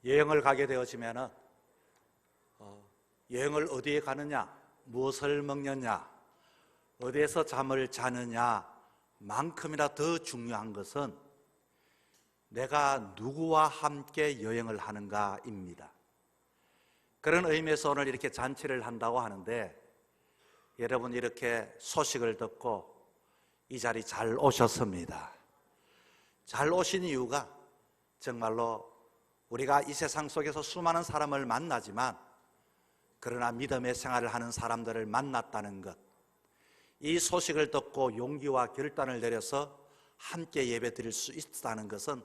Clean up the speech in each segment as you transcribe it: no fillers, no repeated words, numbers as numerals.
여행을 가게 되어지면은 여행을 어디에 가느냐, 무엇을 먹느냐, 어디에서 잠을 자느냐 만큼이나 더 중요한 것은 내가 누구와 함께 여행을 하는가입니다. 그런 의미에서 오늘 이렇게 잔치를 한다고 하는데, 여러분 이렇게 소식을 듣고 이 자리 잘 오셨습니다. 잘 오신 이유가 정말로 우리가 이 세상 속에서 수많은 사람을 만나지만 그러나 믿음의 생활을 하는 사람들을 만났다는 것, 이 소식을 듣고 용기와 결단을 내려서 함께 예배 드릴 수 있다는 것은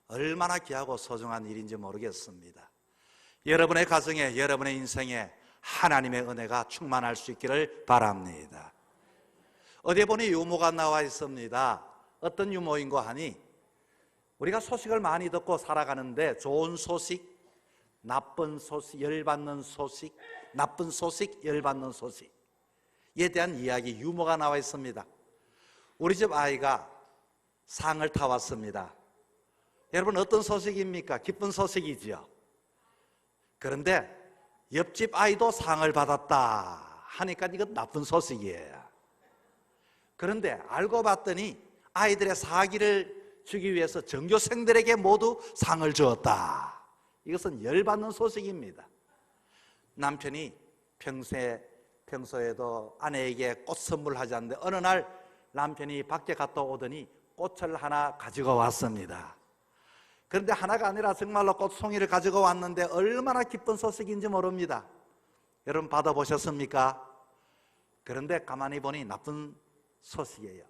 얼마나 귀하고 소중한 일인지 모르겠습니다. 여러분의 가정에, 여러분의 인생에 하나님의 은혜가 충만할 수 있기를 바랍니다. 어디 보니 유모가 나와 있습니다. 어떤 유모인고 하니, 우리가 소식을 많이 듣고 살아가는데 좋은 소식, 나쁜 소식, 열받는 소식, 나쁜 소식, 열받는 소식에 대한 이야기, 유머가 나와 있습니다. 우리 집 아이가 상을 타왔습니다. 여러분 어떤 소식입니까? 기쁜 소식이지요. 그런데 옆집 아이도 상을 받았다 하니까 이건 나쁜 소식이에요. 그런데 알고 봤더니 아이들의 사기를 주기 위해서 전교생들에게 모두 상을 주었다. 이것은 열받는 소식입니다. 남편이 평소에도 아내에게 꽃 선물하지 않는데 어느 날 남편이 밖에 갔다 오더니 꽃을 하나 가지고 왔습니다. 그런데 하나가 아니라 정말로 꽃송이를 가지고 왔는데 얼마나 기쁜 소식인지 모릅니다. 여러분 받아보셨습니까? 그런데 가만히 보니 나쁜 소식이에요.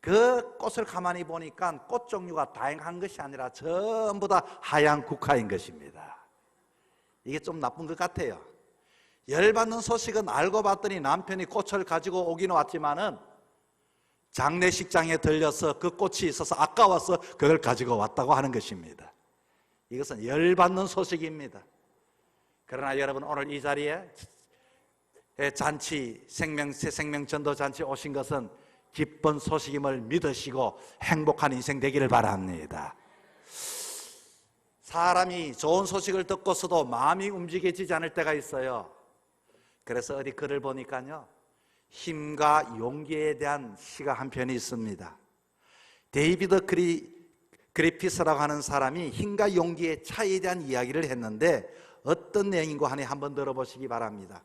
그 꽃을 가만히 보니까 꽃 종류가 다양한 것이 아니라 전부 다 하얀 국화인 것입니다. 이게 좀 나쁜 것 같아요. 열받는 소식은 알고 봤더니 남편이 꽃을 가지고 오긴 왔지만은 장례식장에 들려서 그 꽃이 있어서 아까워서 그걸 가지고 왔다고 하는 것입니다. 이것은 열받는 소식입니다. 그러나 여러분 오늘 이 자리에 잔치, 생명전도 잔치 오신 것은 기쁜 소식임을 믿으시고 행복한 인생 되기를 바랍니다. 사람이 좋은 소식을 듣고서도 마음이 움직여지지 않을 때가 있어요. 그래서 어디 글을 보니까요, 힘과 용기에 대한 시가 한 편이 있습니다. 데이비드 그리피스라고 하는 사람이 힘과 용기의 차이에 대한 이야기를 했는데 어떤 내용인고 하니 한번 들어보시기 바랍니다.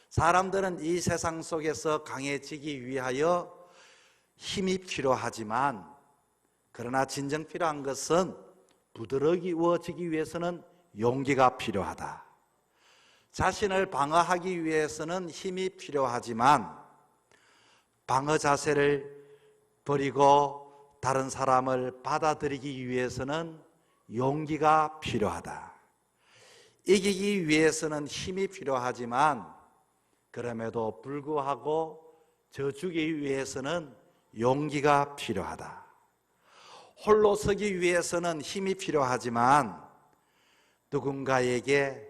사람들은 이 세상 속에서 강해지기 위하여 힘이 필요하지만, 그러나 진정 필요한 것은 부드러워지기 위해서는 용기가 필요하다. 자신을 방어하기 위해서는 힘이 필요하지만 방어 자세를 버리고 다른 사람을 받아들이기 위해서는 용기가 필요하다. 이기기 위해서는 힘이 필요하지만 그럼에도 불구하고 져주기 위해서는 용기가 필요하다. 홀로 서기 위해서는 힘이 필요하지만 누군가에게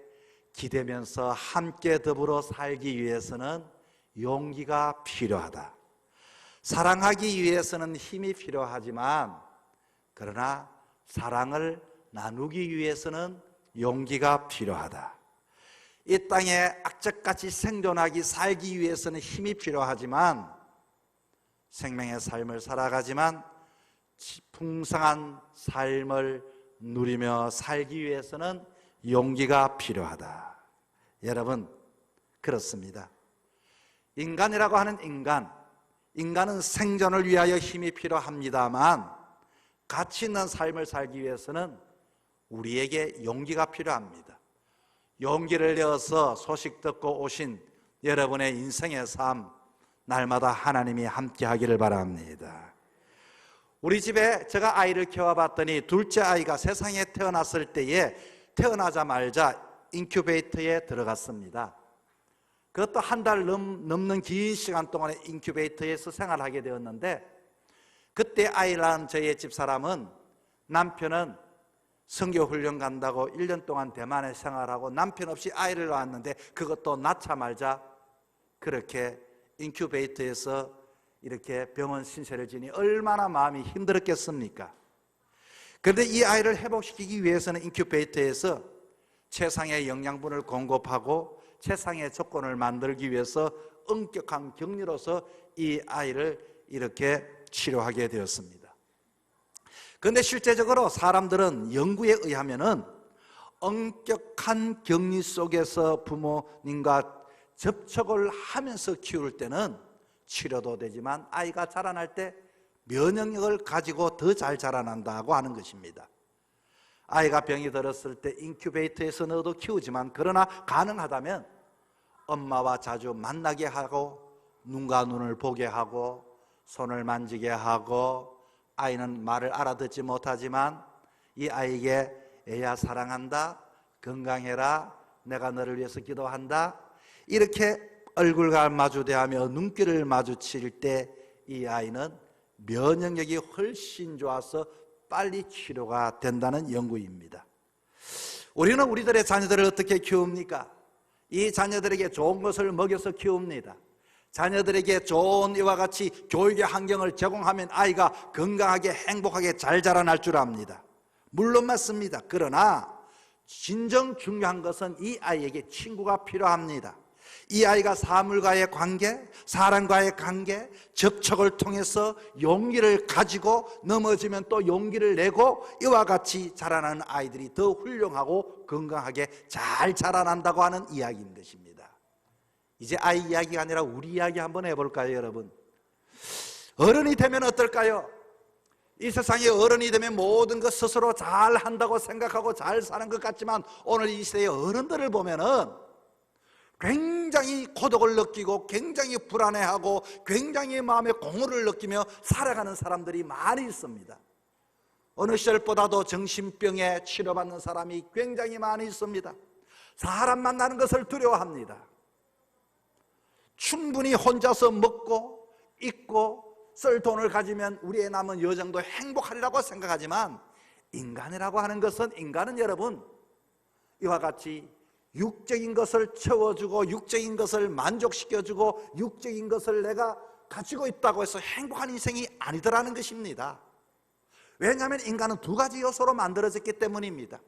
기대면서 함께 더불어 살기 위해서는 용기가 필요하다. 사랑하기 위해서는 힘이 필요하지만 그러나 사랑을 나누기 위해서는 용기가 필요하다. 이 땅에 악착같이 생존하기, 살기 위해서는 힘이 필요하지만 생명의 삶을 살아가지만 풍성한 삶을 누리며 살기 위해서는 용기가 필요하다. 여러분 그렇습니다. 인간이라고 하는 인간은 생존을 위하여 힘이 필요합니다만 가치 있는 삶을 살기 위해서는 우리에게 용기가 필요합니다. 용기를 내어서 소식 듣고 오신 여러분의 인생의 삶, 날마다 하나님이 함께 하기를 바랍니다. 우리 집에 제가 아이를 키워봤더니 둘째 아이가 세상에 태어났을 때에 태어나자마자 인큐베이터에 들어갔습니다. 그것도 한 달 넘는 긴 시간 동안에 인큐베이터에서 생활하게 되었는데, 그때 아이를 낳은 저희 집사람은 남편은 선교훈련 간다고 1년 동안 대만에 생활하고 남편 없이 아이를 낳았는데 그것도 낳자마자 그렇게 인큐베이터에서 이렇게 병원 신세를 지니 얼마나 마음이 힘들었겠습니까? 그런데 이 아이를 회복시키기 위해서는 인큐베이터에서 최상의 영양분을 공급하고 최상의 조건을 만들기 위해서 엄격한 격리로서 이 아이를 이렇게 치료하게 되었습니다. 그런데 실제적으로 사람들은 연구에 의하면은 엄격한 격리 속에서 부모님과 접촉을 하면서 키울 때는 치료도 되지만 아이가 자라날 때 면역력을 가지고 더 잘 자라난다고 하는 것입니다. 아이가 병이 들었을 때 인큐베이터에서 넣어도 키우지만 그러나 가능하다면 엄마와 자주 만나게 하고 눈과 눈을 보게 하고 손을 만지게 하고 아이는 말을 알아듣지 못하지만 이 아이에게 애야 사랑한다, 건강해라, 내가 너를 위해서 기도한다, 이렇게 얼굴과 마주대하며 눈길을 마주칠 때 이 아이는 면역력이 훨씬 좋아서 빨리 치료가 된다는 연구입니다. 우리는 우리들의 자녀들을 어떻게 키웁니까? 이 자녀들에게 좋은 것을 먹여서 키웁니다. 자녀들에게 좋은 이와 같이 교육의 환경을 제공하면 아이가 건강하게 행복하게 잘 자라날 줄 압니다. 물론 맞습니다. 그러나 진정 중요한 것은 이 아이에게 친구가 필요합니다. 이 아이가 사물과의 관계, 사람과의 관계, 접촉을 통해서 용기를 가지고 넘어지면 또 용기를 내고 이와 같이 자라나는 아이들이 더 훌륭하고 건강하게 잘 자라난다고 하는 이야기인 것입니다. 이제 아이 이야기가 아니라 우리 이야기 한번 해볼까요, 여러분? 어른이 되면 어떨까요? 이 세상에 어른이 되면 모든 것 스스로 잘 한다고 생각하고 잘 사는 것 같지만 오늘 이 시대의 어른들을 보면은 굉장히 고독을 느끼고 굉장히 불안해하고 굉장히 마음의 공허를 느끼며 살아가는 사람들이 많이 있습니다. 어느 시절보다도 정신병에 치료받는 사람이 굉장히 많이 있습니다. 사람 만나는 것을 두려워합니다. 충분히 혼자서 먹고 입고 쓸 돈을 가지면 우리의 남은 여정도 행복하리라고 생각하지만 인간이라고 하는 것은, 인간은 여러분 이와 같이 육적인 것을 채워주고 육적인 것을 만족시켜주고 육적인 것을 내가 가지고 있다고 해서 행복한 인생이 아니더라는 것입니다. 왜냐하면 인간은 두 가지 요소로 만들어졌기 때문입니다.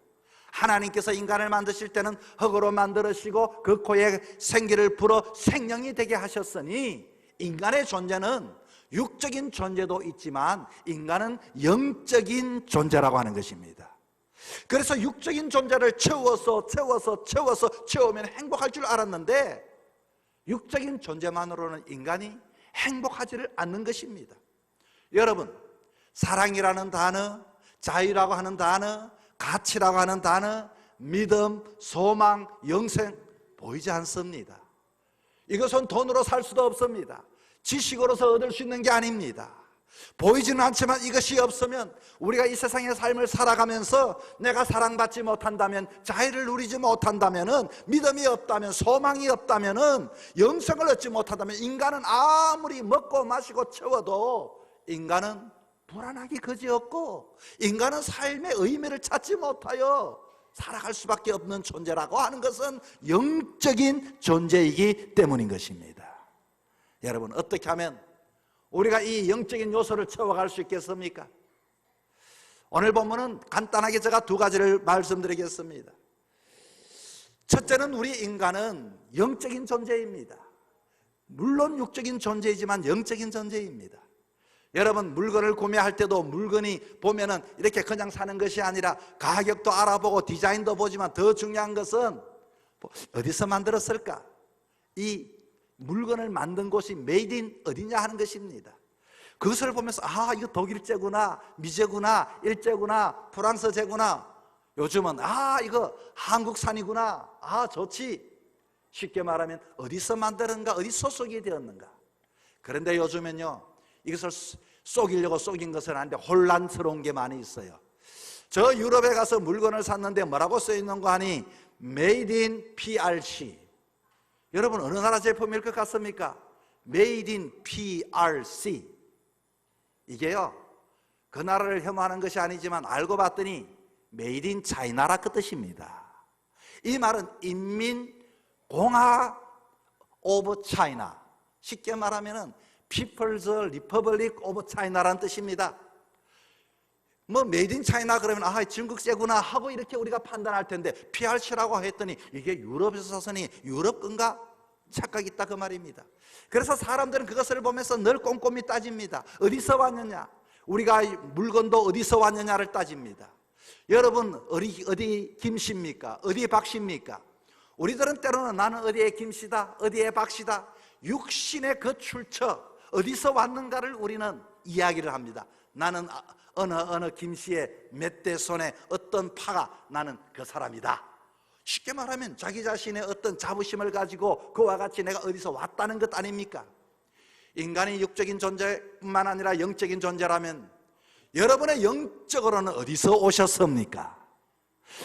하나님께서 인간을 만드실 때는 흙으로 만들으시고 그 코에 생기를 불어 생명이 되게 하셨으니 인간의 존재는 육적인 존재도 있지만 인간은 영적인 존재라고 하는 것입니다. 그래서 육적인 존재를 채우면 행복할 줄 알았는데 육적인 존재만으로는 인간이 행복하지를 않는 것입니다. 여러분, 사랑이라는 단어, 자유라고 하는 단어, 가치라고 하는 단어, 믿음, 소망, 영생 보이지 않습니다. 이것은 돈으로 살 수도 없습니다. 지식으로서 얻을 수 있는 게 아닙니다. 보이지는 않지만 이것이 없으면 우리가 이 세상의 삶을 살아가면서 내가 사랑받지 못한다면, 자유를 누리지 못한다면, 믿음이 없다면, 소망이 없다면, 영생을 얻지 못한다면 인간은 아무리 먹고 마시고 채워도 인간은 불안하기 그지없고 인간은 삶의 의미를 찾지 못하여 살아갈 수밖에 없는 존재라고 하는 것은 영적인 존재이기 때문인 것입니다. 여러분, 어떻게 하면 우리가 이 영적인 요소를 채워갈 수 있겠습니까? 오늘 본문은 간단하게 제가 두 가지를 말씀드리겠습니다. 첫째는 우리 인간은 영적인 존재입니다. 물론 육적인 존재이지만 영적인 존재입니다. 여러분, 물건을 구매할 때도 물건이 보면은 이렇게 그냥 사는 것이 아니라 가격도 알아보고 디자인도 보지만 더 중요한 것은 어디서 만들었을까? 이 물건을 만든 곳이 메이드 인 어디냐 하는 것입니다. 그것을 보면서 이거 독일제구나, 미제구나, 일제구나, 프랑스제구나, 요즘은 이거 한국산이구나, 좋지. 쉽게 말하면 어디서 만드는가, 어디 소속이 되었는가. 그런데 요즘엔요, 이것을 속이려고 속인 것은 아닌데 혼란스러운 게 많이 있어요. 저 유럽에 가서 물건을 샀는데 뭐라고 써있는 거 하니 Made in PRC. 여러분, 어느 나라 제품일 것 같습니까? Made in PRC. 이게요, 그 나라를 혐오하는 것이 아니지만 알고 봤더니 Made in China라 그 뜻입니다. 이 말은 인민공화 오브 차이나, 쉽게 말하면 People's Republic of China라는 뜻입니다. 뭐 메이드 인 차이나 그러면 아 중국 세구나 하고 이렇게 우리가 판단할 텐데 PRC라고 했더니 이게 유럽에서 사서니 유럽 건가? 착각이 있다 그 말입니다. 그래서 사람들은 그것을 보면서 늘 꼼꼼히 따집니다. 어디서 왔느냐, 우리가 물건도 어디서 왔느냐를 따집니다. 여러분 어디 김씨입니까? 어디 박씨입니까? 우리들은 때로는 나는 어디에 김씨다, 어디에 박씨다, 육신의 그 출처 어디서 왔는가를 우리는 이야기를 합니다. 나는 어느 김씨의 몇 대 손에 어떤 파가 나는 그 사람이다. 쉽게 말하면 자기 자신의 어떤 자부심을 가지고 그와 같이 내가 어디서 왔다는 것 아닙니까? 인간이 육적인 존재뿐만 아니라 영적인 존재라면 여러분의 영적으로는 어디서 오셨습니까?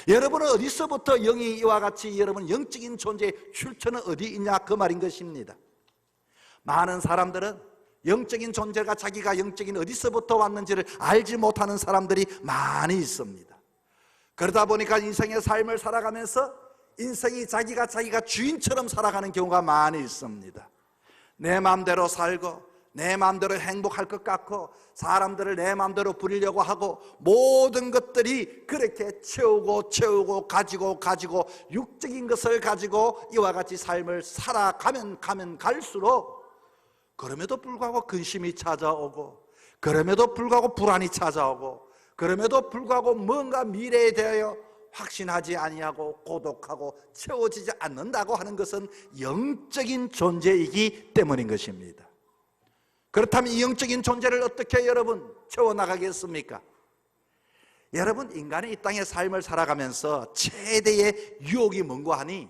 여러분은 어디서부터 영이 이와 같이 여러분 영적인 존재의 출처는 어디 있냐 그 말인 것입니다. 많은 사람들은 영적인 존재가 자기가 영적인 어디서부터 왔는지를 알지 못하는 사람들이 많이 있습니다. 그러다 보니까 인생의 삶을 살아가면서 인생이 자기가 주인처럼 살아가는 경우가 많이 있습니다. 내 마음대로 살고 내 마음대로 행복할 것 같고 사람들을 내 마음대로 부리려고 하고 모든 것들이 그렇게 채우고 가지고 육적인 것을 가지고 이와 같이 삶을 살아가면 갈수록 그럼에도 불구하고 근심이 찾아오고 그럼에도 불구하고 불안이 찾아오고 그럼에도 불구하고 뭔가 미래에 대하여 확신하지 아니하고 고독하고 채워지지 않는다고 하는 것은 영적인 존재이기 때문인 것입니다. 그렇다면 이 영적인 존재를 어떻게 여러분 채워나가겠습니까? 여러분 인간이 이 땅의 삶을 살아가면서 최대의 유혹이 뭔고 하니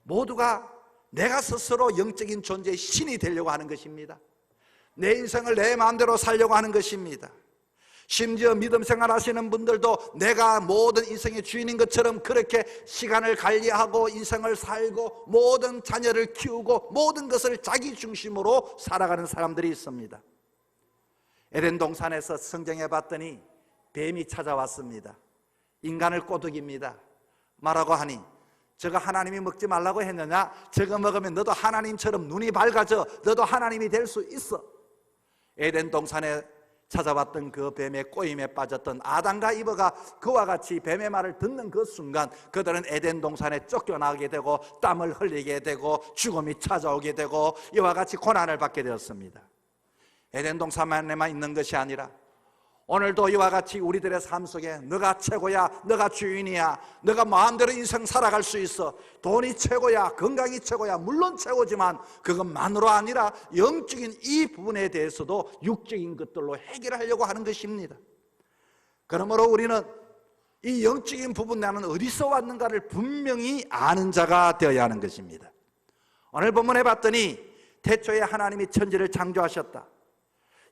모두가 내가 스스로 영적인 존재의 신이 되려고 하는 것입니다. 내 인생을 내 마음대로 살려고 하는 것입니다. 심지어 믿음 생활하시는 분들도 내가 모든 인생의 주인인 것처럼 그렇게 시간을 관리하고 인생을 살고 모든 자녀를 키우고 모든 것을 자기 중심으로 살아가는 사람들이 있습니다. 에덴 동산에서 성경에 봤더니 뱀이 찾아왔습니다. 인간을 꼬드깁니다. 말하고 하니 저거 하나님이 먹지 말라고 했느냐? 저거 먹으면 너도 하나님처럼 눈이 밝아져 너도 하나님이 될 수 있어. 에덴 동산에 찾아왔던 그 뱀의 꼬임에 빠졌던 아담과 이브가 그와 같이 뱀의 말을 듣는 그 순간 그들은 에덴 동산에 쫓겨나게 되고 땀을 흘리게 되고 죽음이 찾아오게 되고 이와 같이 고난을 받게 되었습니다. 에덴 동산만에만 있는 것이 아니라 오늘도 이와 같이 우리들의 삶 속에 너가 최고야, 너가 주인이야, 너가 마음대로 인생 살아갈 수 있어, 돈이 최고야, 건강이 최고야, 물론 최고지만 그것만으로 아니라 영적인 이 부분에 대해서도 육적인 것들로 해결하려고 하는 것입니다. 그러므로 우리는 이 영적인 부분 나는 어디서 왔는가를 분명히 아는 자가 되어야 하는 것입니다. 오늘 본문에 봤더니 태초에 하나님이 천지를 창조하셨다.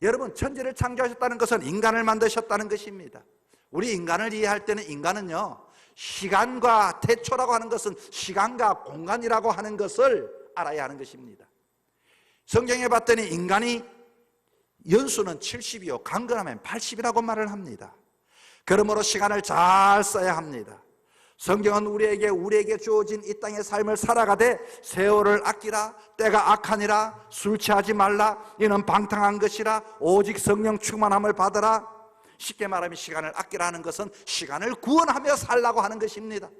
여러분 천지를 창조하셨다는 것은 인간을 만드셨다는 것입니다. 우리 인간을 이해할 때는 인간은요 시간과 태초라고 하는 것은 시간과 공간이라고 하는 것을 알아야 하는 것입니다. 성경에 봤더니 인간이 연수는 70이요 강건하면 80이라고 말을 합니다. 그러므로 시간을 잘 써야 합니다. 성경은 우리에게 주어진 이 땅의 삶을 살아가되 세월을 아끼라, 때가 악하니라, 술 취하지 말라, 이는 방탕한 것이라, 오직 성령 충만함을 받으라. 쉽게 말하면 시간을 아끼라는 것은 시간을 구원하며 살라고 하는 것입니다.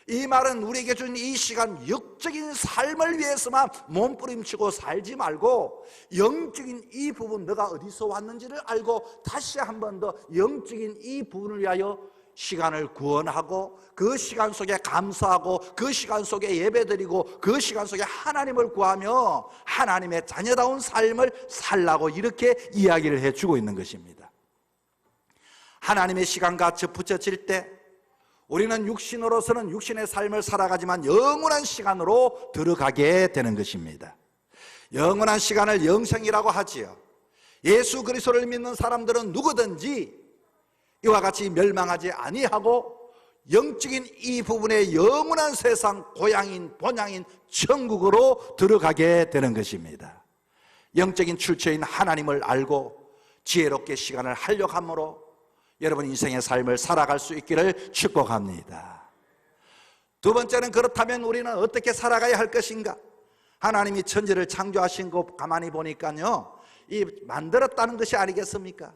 이 말은 우리에게 준 이 시간 영적인 삶을 위해서만 몸부림치고 살지 말고 영적인 이 부분 너가 어디서 왔는지를 알고 다시 한 번 더 영적인 이 부분을 위하여 시간을 구원하고 그 시간 속에 감사하고 그 시간 속에 예배드리고 그 시간 속에 하나님을 구하며 하나님의 자녀다운 삶을 살라고 이렇게 이야기를 해주고 있는 것입니다. 하나님의 시간과 붙여질 때 우리는 육신으로서는 육신의 삶을 살아가지만 영원한 시간으로 들어가게 되는 것입니다. 영원한 시간을 영생이라고 하지요. 예수 그리스도를 믿는 사람들은 누구든지 이와 같이 멸망하지 아니하고 영적인 이 부분의 영원한 세상 고향인 본향인 천국으로 들어가게 되는 것입니다. 영적인 출처인 하나님을 알고 지혜롭게 시간을 활용함으로 여러분 인생의 삶을 살아갈 수 있기를 축복합니다. 두 번째는 그렇다면 우리는 어떻게 살아가야 할 것인가? 하나님이 천지를 창조하신 거 가만히 보니까요 이 만들었다는 것이 아니겠습니까?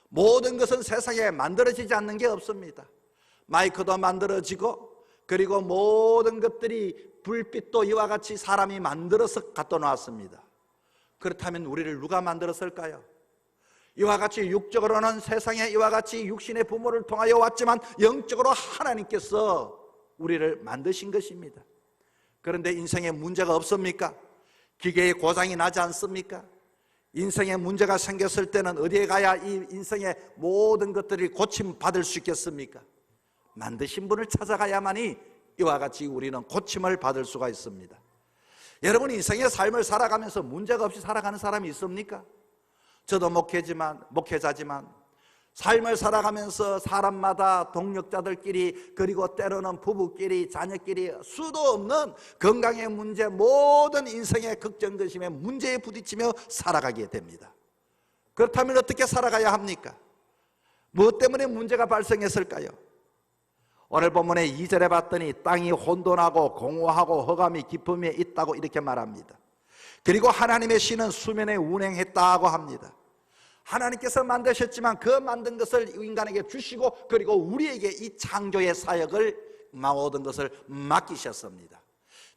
모든 것은 세상에 만들어지지 않는 게 없습니다. 마이크도 만들어지고, 그리고 모든 것들이, 불빛도 이와 같이 사람이 만들어서 갖다 놨습니다. 그렇다면 우리를 누가 만들었을까요? 이와 같이 육적으로는 세상에 이와 같이 육신의 부모를 통하여 왔지만 영적으로 하나님께서 우리를 만드신 것입니다. 그런데 인생에 문제가 없습니까? 기계의 고장이 나지 않습니까? 인생에 문제가 생겼을 때는 어디에 가야 이 인생의 모든 것들이 고침받을 수 있겠습니까? 만드신 분을 찾아가야만이 이와 같이 우리는 고침을 받을 수가 있습니다. 여러분, 인생의 삶을 살아가면서 문제가 없이 살아가는 사람이 있습니까? 저도 목회자지만 삶을 살아가면서 사람마다, 동력자들끼리, 그리고 때로는 부부끼리, 자녀끼리 수도 없는 건강의 문제, 모든 인생의 걱정근심의 문제에 부딪히며 살아가게 됩니다. 그렇다면 어떻게 살아가야 합니까? 무엇 때문에 문제가 발생했을까요? 오늘 본문의 2절에 봤더니 땅이 혼돈하고 공허하고 흑암이 깊음에 있다고 이렇게 말합니다. 그리고 하나님의 신은 수면에 운행했다고 합니다. 하나님께서 만드셨지만 그 만든 것을 인간에게 주시고, 그리고 우리에게 이 창조의 사역을, 모든 것을 맡기셨습니다.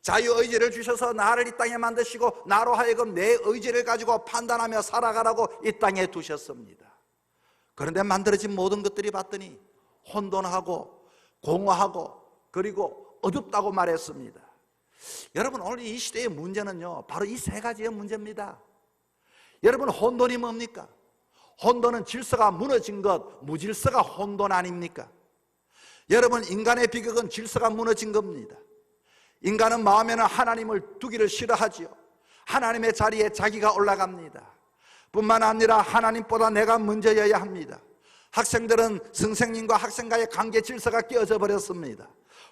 자유의지를 주셔서 나를 이 땅에 만드시고 나로 하여금 내 의지를 가지고 판단하며 살아가라고 이 땅에 두셨습니다. 그런데 만들어진 모든 것들이 봤더니 혼돈하고 공허하고 그리고 어둡다고 말했습니다. 여러분, 오늘 이 시대의 문제는요, 바로 이 세 가지의 문제입니다. 여러분, 혼돈이 뭡니까? 혼돈은 질서가 무너진 것, 무질서가 혼돈 아닙니까? 여러분, 인간의 비극은 질서가 무너진 겁니다. 인간은 마음에는 하나님을 두기를 싫어하지요. 하나님의 자리에 자기가 올라갑니다. 뿐만 아니라 하나님보다 내가 먼저여야 합니다. 학생들은 선생님과 학생과의 관계 질서가 깨어져 버렸습니다.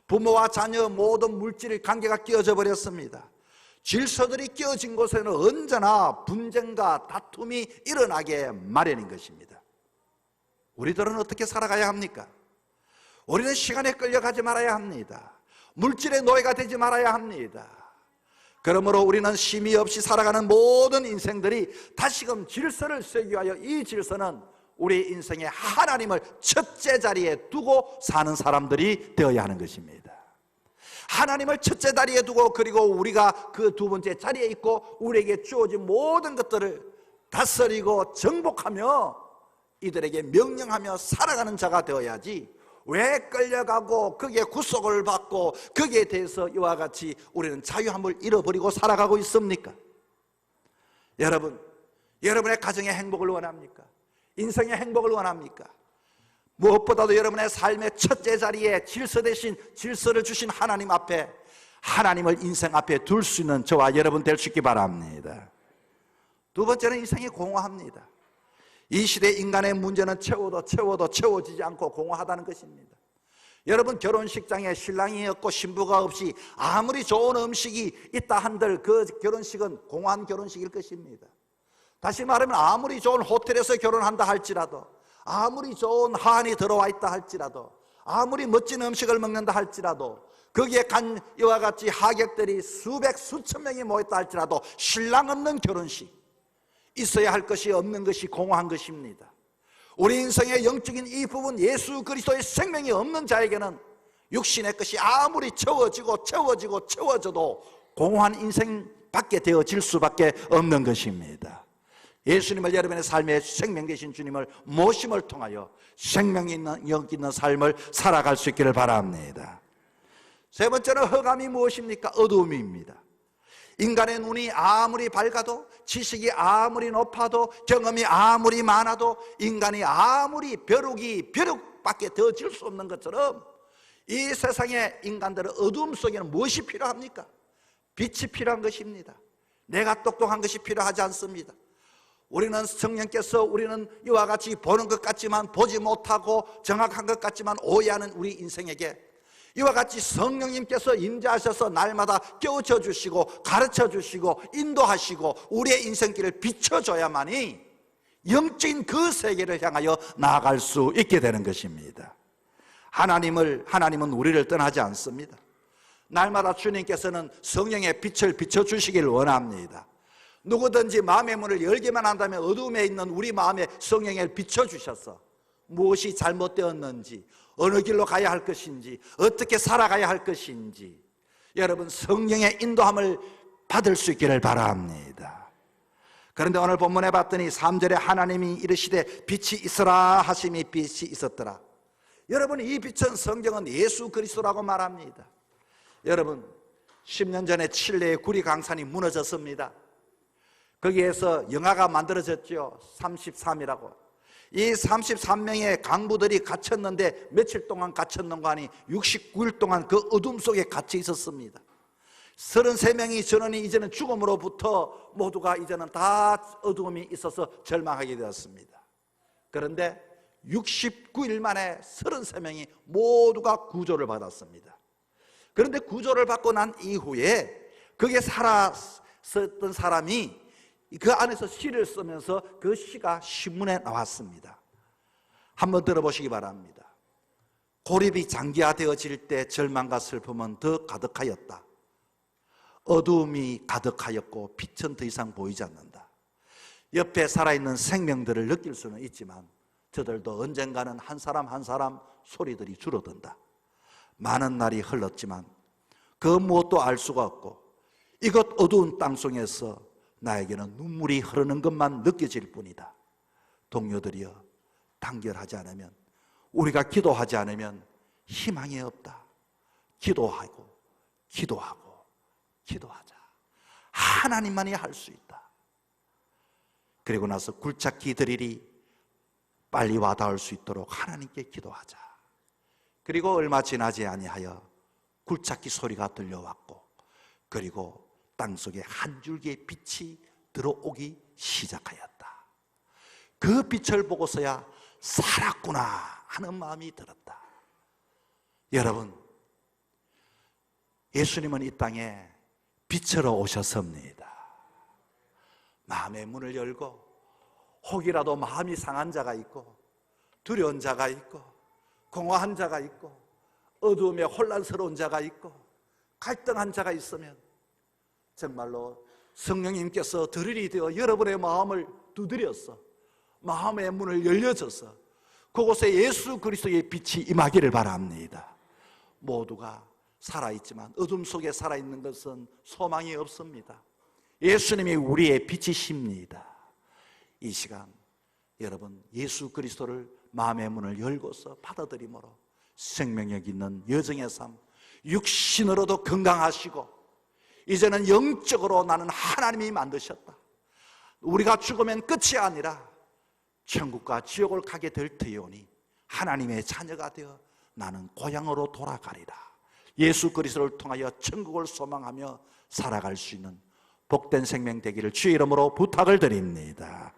부모와 자녀 모든 물질 관계가 깨어져 버렸습니다. 질서들이 깨어진 곳에는 언제나 분쟁과 다툼이 일어나게 마련인 것입니다. 우리들은 어떻게 살아가야 합니까? 우리는 시간에 끌려가지 말아야 합니다. 물질의 노예가 되지 말아야 합니다. 그러므로 우리는 쉼이 없이 살아가는 모든 인생들이 다시금 질서를 세우기 위하여, 이 질서는 우리 인생에 하나님을 첫째 자리에 두고 사는 사람들이 되어야 하는 것입니다. 하나님을 첫째 자리에 두고, 그리고 우리가 그 두 번째 자리에 있고, 우리에게 주어진 모든 것들을 다스리고 정복하며 이들에게 명령하며 살아가는 자가 되어야지, 왜 끌려가고 거기에 구속을 받고 거기에 대해서 이와 같이 우리는 자유함을 잃어버리고 살아가고 있습니까? 여러분, 여러분의 가정의 행복을 원합니까? 인생의 행복을 원합니까? 무엇보다도 여러분의 삶의 첫째 자리에 질서 대신 질서를 주신 하나님 앞에, 하나님을 인생 앞에 둘 수 있는 저와 여러분 될 수 있기 바랍니다. 두 번째는 인생이 공허합니다. 이 시대 인간의 문제는 채워도 채워지지 않고 공허하다는 것입니다. 여러분, 결혼식장에 신랑이 없고 신부가 없이 아무리 좋은 음식이 있다 한들 그 결혼식은 공허한 결혼식일 것입니다. 다시 말하면 아무리 좋은 호텔에서 결혼한다 할지라도, 아무리 좋은 한이 들어와 있다 할지라도, 아무리 멋진 음식을 먹는다 할지라도, 거기에 간 이와 같이 하객들이 수천 명이 모였다 할지라도 신랑 없는 결혼식, 있어야 할 것이 없는 것이 공허한 것입니다. 우리 인생의 영적인 이 부분, 예수 그리스도의 생명이 없는 자에게는 육신의 것이 아무리 채워져도 공허한 인생밖에 되어질 수밖에 없는 것입니다. 예수님을, 여러분의 삶에 생명 되신 주님을 모심을 통하여 생명 있는, 영 있는 삶을 살아갈 수 있기를 바랍니다. 세 번째는 흑암이 무엇입니까? 어두움입니다. 인간의 눈이 아무리 밝아도, 지식이 아무리 높아도, 경험이 아무리 많아도, 인간이 아무리 벼룩밖에 더 질 수 없는 것처럼 이 세상의 인간들의 어두움 속에는 무엇이 필요합니까? 빛이 필요한 것입니다. 내가 똑똑한 것이 필요하지 않습니다. 우리는 성령께서 우리는 이와 같이 보는 것 같지만 보지 못하고, 정확한 것 같지만 오해하는 우리 인생에게 이와 같이 성령님께서 임재하셔서 날마다 깨우쳐 주시고 가르쳐 주시고 인도하시고 우리의 인생길을 비춰줘야만이 영적인 그 세계를 향하여 나아갈 수 있게 되는 것입니다. 하나님은 우리를 떠나지 않습니다. 날마다 주님께서는 성령의 빛을 비춰주시길 원합니다. 누구든지 마음의 문을 열기만 한다면 어둠에 있는 우리 마음에 성령을 비춰주셔서 무엇이 잘못되었는지, 어느 길로 가야 할 것인지, 어떻게 살아가야 할 것인지 여러분 성령의 인도함을 받을 수 있기를 바랍니다. 그런데 오늘 본문에 봤더니 3절에 하나님이 이르시되 빛이 있으라 하심이 빛이 있었더라. 여러분 이 빛은 성경은 예수 그리스도라고 말합니다. 여러분 10년 전에 칠레의 구리 강산이 무너졌습니다. 거기에서 영화가 만들어졌죠. 33이라고. 이 33명의 강부들이 갇혔는데 며칠 동안 갇혔는가 하니 69일 동안 그 어둠 속에 갇혀 있었습니다. 33명의 전원이 이제는 죽음으로부터 모두가 이제는 다 어두움이 있어서 절망하게 되었습니다. 그런데 69일 만에 33명이 모두가 구조를 받았습니다. 그런데 구조를 받고 난 이후에 거기에 살았었던 사람이 그 안에서 시를 쓰면서 그 시가 신문에 나왔습니다. 한번 들어보시기 바랍니다. 고립이 장기화되어질 때 절망과 슬픔은 더 가득하였다. 어두움이 가득하였고 빛은 더 이상 보이지 않는다. 옆에 살아있는 생명들을 느낄 수는 있지만 저들도 언젠가는 한 사람 한 사람 소리들이 줄어든다. 많은 날이 흘렀지만 그 무엇도 알 수가 없고 이것 어두운 땅속에서 나에게는 눈물이 흐르는 것만 느껴질 뿐이다. 동료들이여, 단결하지 않으면, 우리가 기도하지 않으면 희망이 없다. 기도하고 기도하고 기도하자. 하나님만이 할 수 있다. 그리고 나서 굴착기 드릴이 빨리 와닿을 수 있도록 하나님께 기도하자. 그리고 얼마 지나지 아니하여 굴착기 소리가 들려왔고, 그리고 땅속에 한 줄기의 빛이 들어오기 시작하였다. 그 빛을 보고서야 살았구나 하는 마음이 들었다. 여러분, 예수님은 이 땅에 빛으로 오셨습니다. 마음의 문을 열고 혹이라도 마음이 상한 자가 있고 두려운 자가 있고 공허한 자가 있고 어두움에 혼란스러운 자가 있고 갈등한 자가 있으면 정말로 성령님께서 드릴이 되어 여러분의 마음을 두드려서 마음의 문을 열려줘서 그곳에 예수 그리스도의 빛이 임하기를 바랍니다. 모두가 살아있지만 어둠 속에 살아있는 것은 소망이 없습니다. 예수님이 우리의 빛이십니다. 이 시간 여러분 예수 그리스도를 마음의 문을 열고서 받아들임으로 생명력 있는 여정의 삶, 육신으로도 건강하시고 이제는 영적으로 나는 하나님이 만드셨다. 우리가 죽으면 끝이 아니라 천국과 지옥을 가게 될 터이오니 하나님의 자녀가 되어 나는 고향으로 돌아가리라. 예수 그리스도를 통하여 천국을 소망하며 살아갈 수 있는 복된 생명 되기를 주의 이름으로 부탁을 드립니다.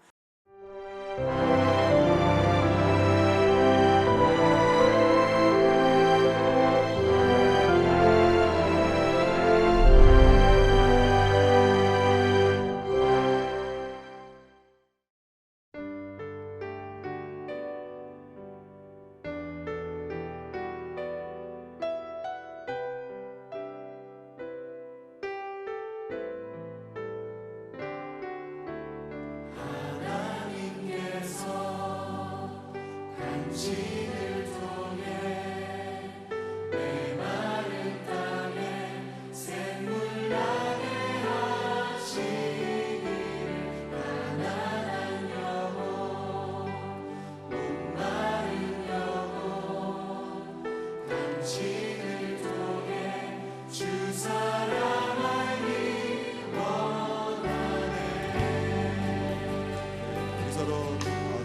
서로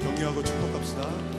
격려하고 축복합시다.